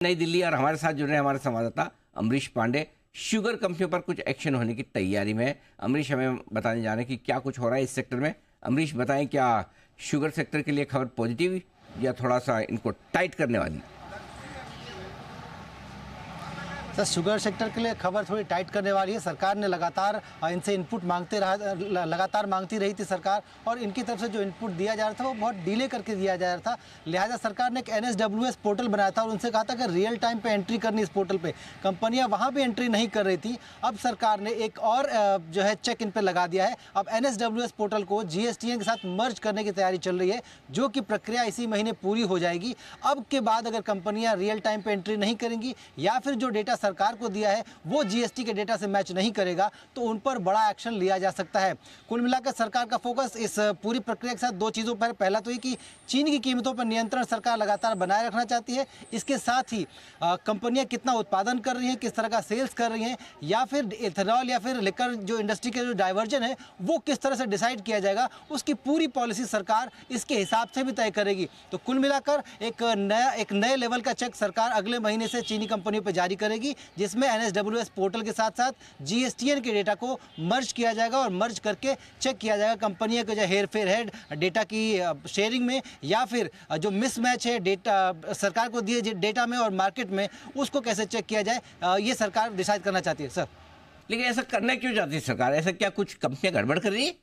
नई दिल्ली और हमारे साथ जुड़ रहे हैं हमारे संवाददाता अमरीश पांडे। शुगर कंपनियों पर कुछ एक्शन होने की तैयारी में है। अमरीश, हमें बताने जा रहे हैं कि क्या कुछ हो रहा है इस सेक्टर में। अमरीश, बताएं, क्या शुगर सेक्टर के लिए खबर पॉजिटिव या थोड़ा सा इनको टाइट करने वाली? सर, शुगर सेक्टर के लिए खबर थोड़ी टाइट करने वाली है। सरकार ने लगातार इनसे इनपुट लगातार मांगती रही थी सरकार, और इनकी तरफ से जो इनपुट दिया जा रहा था वो बहुत डिले करके दिया जा रहा था। लिहाजा सरकार ने एक NSWS पोर्टल बनाया था और उनसे कहा था कि रियल टाइम पे एंट्री करनी इस पोर्टल पे। कंपनियां वहां भी एंट्री नहीं कर रही थी। अब सरकार ने एक और जो है चेक इन पे लगा दिया है। अब NSWS पोर्टल को GSTN के साथ मर्ज करने की तैयारी चल रही है, जो कि प्रक्रिया इसी महीने पूरी हो जाएगी। अब के बाद अगर कंपनियां रियल टाइम पे एंट्री नहीं करेंगी या फिर जो डेटा सरकार को दिया है वो GST के डेटा से मैच नहीं करेगा, तो उन पर बड़ा एक्शन लिया जा सकता है। कुल मिलाकर सरकार का फोकस इस पूरी प्रक्रिया के साथ दो चीज़ों पर। पहला तो ये कि चीन की कीमतों पर नियंत्रण सरकार लगातार बनाए रखना चाहती है। इसके साथ ही कंपनियां कितना उत्पादन कर रही हैं, किस तरह का सेल्स कर रही हैं, या फिर इथेनॉल या फिर लिकर जो इंडस्ट्री के जो डाइवर्जन है वो किस तरह से डिसाइड किया जाएगा, उसकी पूरी पॉलिसी सरकार इसके हिसाब से भी तय करेगी। तो कुल मिलाकर एक नए लेवल का चेक सरकार अगले महीने से चीनी कंपनियों पर जारी करेगी, जिसमें NSWS पोर्टल के साथ साथ GSTN के डेटा को मर्ज किया जाएगा और मर्ज करके चेक किया जाएगा कंपनियों के जो हेर फेर है डेटा की शेयरिंग में, या फिर जो मिसमैच है डेटा सरकार को दिए डेटा में और मार्केट में, उसको कैसे चेक किया जाए, ये सरकार डिसाइड करना चाहती है। सर, लेकिन ऐसा करना क्यों चाहती है सरकार? ऐसा क्या कुछ कंपनियां गड़बड़ कर रही है?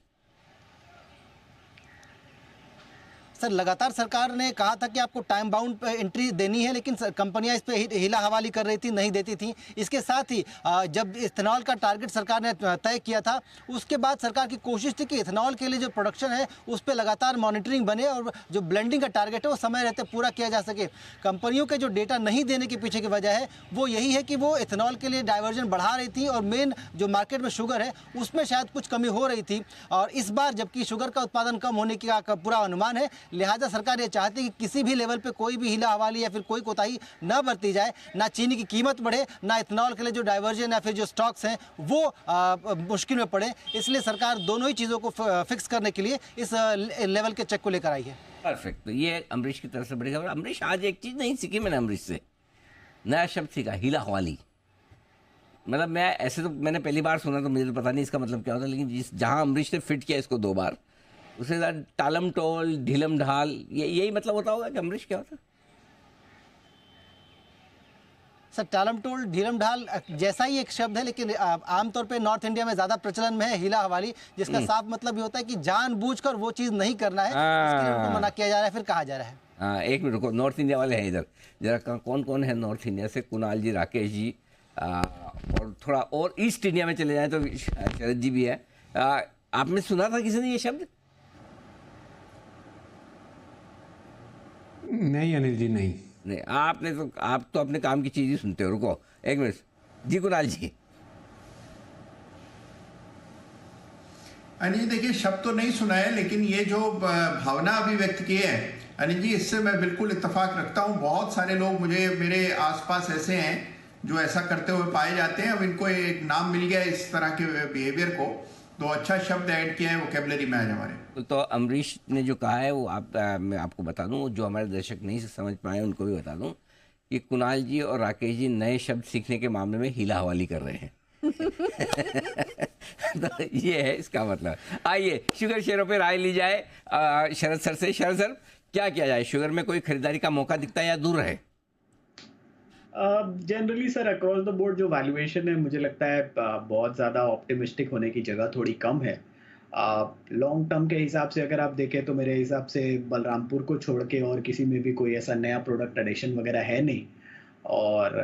सर, लगातार सरकार ने कहा था कि आपको टाइम बाउंड एंट्री देनी है, लेकिन कंपनियां इस पे हिला हवाली कर रही थी, नहीं देती थी। इसके साथ ही जब इथेनॉल का टारगेट सरकार ने तय किया था, उसके बाद सरकार की कोशिश थी कि इथेनॉल के लिए जो प्रोडक्शन है उस पर लगातार मॉनिटरिंग बने और जो ब्लेंडिंग का टारगेट है वो समय रहते पूरा किया जा सके। कंपनियों के जो डेटा नहीं देने के पीछे की वजह है वो यही है कि वो इथेनॉल के लिए डाइवर्जन बढ़ा रही थी और मेन जो मार्केट में शुगर है उसमें शायद कुछ कमी हो रही थी। और इस बार जबकि शुगर का उत्पादन कम होने का पूरा अनुमान है, लिहाजा सरकार ये चाहती है कि किसी भी लेवल पे कोई भी हिला हवाली या फिर कोई कोताही न बरती जाए, ना चीनी की कीमत बढ़े, ना इथेनॉल के लिए जो डाइवर्जन या फिर जो स्टॉक्स हैं वो मुश्किल में पड़े। इसलिए सरकार दोनों ही चीज़ों को फिक्स करने के लिए इस लेवल के चेक को लेकर आई है। परफेक्ट। तो ये अमरीश की तरफ से बड़ी खबर। अमरीश, आज एक चीज़ नहीं सीखी मैंने अमरीश से, नया शब्द सीखा, हिला हवाली। मतलब मैं ऐसे तो मैंने पहली बार सुना, तो मुझे तो पता नहीं इसका मतलब क्या होता है, लेकिन जहाँ अमरीश ने फिट किया इसको 2 बार, उसके साथ टालम टोल ढीलम ढाल, यही मतलब होता होगा कि अमरीश क्या होता? सर, टालम टोल ढीलम ढाल जैसा ही एक शब्द है, लेकिन आमतौर पे नॉर्थ इंडिया में ज़्यादा प्रचलन में है हिला हवाली, जिसका साफ मतलब ये होता है कि जानबूझकर वो चीज़ नहीं करना है, इसके लिए उनको मना किया जा रहा है, फिर कहा जा रहा है। हाँ, एक मिनट रुको, नॉर्थ इंडिया वाले हैं इधर जरा, कौन कौन है नॉर्थ इंडिया से? कुणाल जी, राकेश जी, और थोड़ा और ईस्ट इंडिया में चले जाएं तो शरद जी भी है। आपने सुना था किसी ने ये शब्द? नहीं अनिल जी, नहीं। आप तो अपने काम की चीज़ ही सुनते हो। रुको एक मिनट जी, कुणाल जी। अनिल जी, देखिए, शब्द तो नहीं सुना है, लेकिन ये जो भावना अभी व्यक्त की है अनिल जी, इससे मैं बिल्कुल इत्तेफाक रखता हूँ। बहुत सारे लोग मेरे आसपास ऐसे हैं जो ऐसा करते हुए पाए जाते हैं। अब इनको एक नाम मिल गया इस तरह के बिहेवियर को, तो अच्छा शब्द ऐड किया है वोकेबलरी में आज हमारे। तो अमरीश ने जो कहा है वो मैं आपको बता दूं, जो हमारे दर्शक नहीं समझ पाए उनको भी बता दूं कि कुणाल जी और राकेश जी नए शब्द सीखने के मामले में हिला हवाली कर रहे हैं। तो ये है इसका मतलब। आइए शुगर शेयरों पे राय ली जाए शरद सर से। शरद सर, क्या किया जाए? शुगर में कोई खरीदारी का मौका दिखता है या दूर रहे? Generally sir, across the board जो वैल्यूएशन है, मुझे लगता है बहुत ज़्यादा ऑप्टिमिस्टिक होने की जगह थोड़ी कम है। लॉन्ग टर्म के हिसाब से अगर आप देखें तो मेरे हिसाब से बलरामपुर को छोड़ के और किसी में भी कोई ऐसा नया प्रोडक्ट एडिशन वगैरह है नहीं। और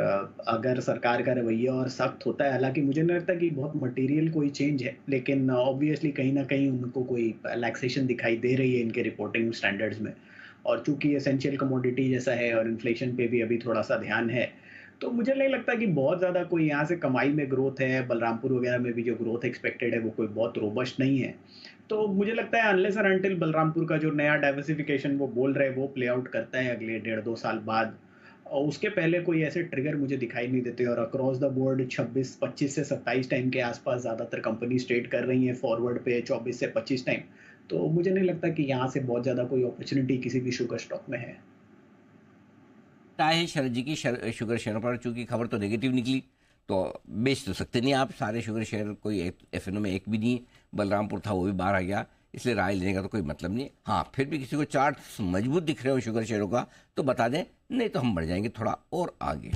अगर सरकार का रवैया और सख्त होता है, हालांकि मुझे नहीं लगता कि बहुत मटेरियल कोई चेंज है, लेकिन ऑब्वियसली कहीं ना कहीं उनको कोई रिलैक्सेशन दिखाई दे रही है इनके रिपोर्टिंग स्टैंडर्ड्स में। और चूंकि एसेंशियल कमोडिटी जैसा है और इन्फ्लेशन पे भी अभी थोड़ा सा ध्यान है, तो मुझे नहीं लगता कि बहुत ज़्यादा कोई यहाँ से कमाई में ग्रोथ है। बलरामपुर वगैरह में भी जो ग्रोथ एक्सपेक्टेड है वो कोई बहुत रोबस्ट नहीं है। तो मुझे लगता है अनलेस और अनटिल बलरामपुर का जो नया डाइवर्सिफिकेशन वो बोल रहे हैं वो प्ले आउट करता है अगले 1.5-2 साल बाद, और उसके पहले कोई ऐसे ट्रिगर मुझे दिखाई नहीं देते। और अक्रॉस द बोर्ड 25 से 27 टाइम के आसपास ज़्यादातर कंपनी ट्रेड कर रही हैं, फॉरवर्ड पे 24 से 25 टाइम। तो मुझे नहीं लगता कि यहाँ से बहुत ज़्यादा कोई अपॉर्चुनिटी किसी भी शुगर स्टॉक में है। टाई है शरद जी की शुगर शेयरों पर, चूंकि खबर तो नेगेटिव निकली तो बेच तो सकते नहीं आप सारे शुगर शेयर, कोई एफएनओ में एक भी नहीं, बलरामपुर था वो भी बाहर आ गया, इसलिए राय लेने का तो कोई मतलब नहीं है। हाँ फिर भी किसी को चार्ट मजबूत दिख रहे हो शुगर शेयरों का तो बता दें, नहीं तो हम बढ़ जाएंगे थोड़ा और आगे।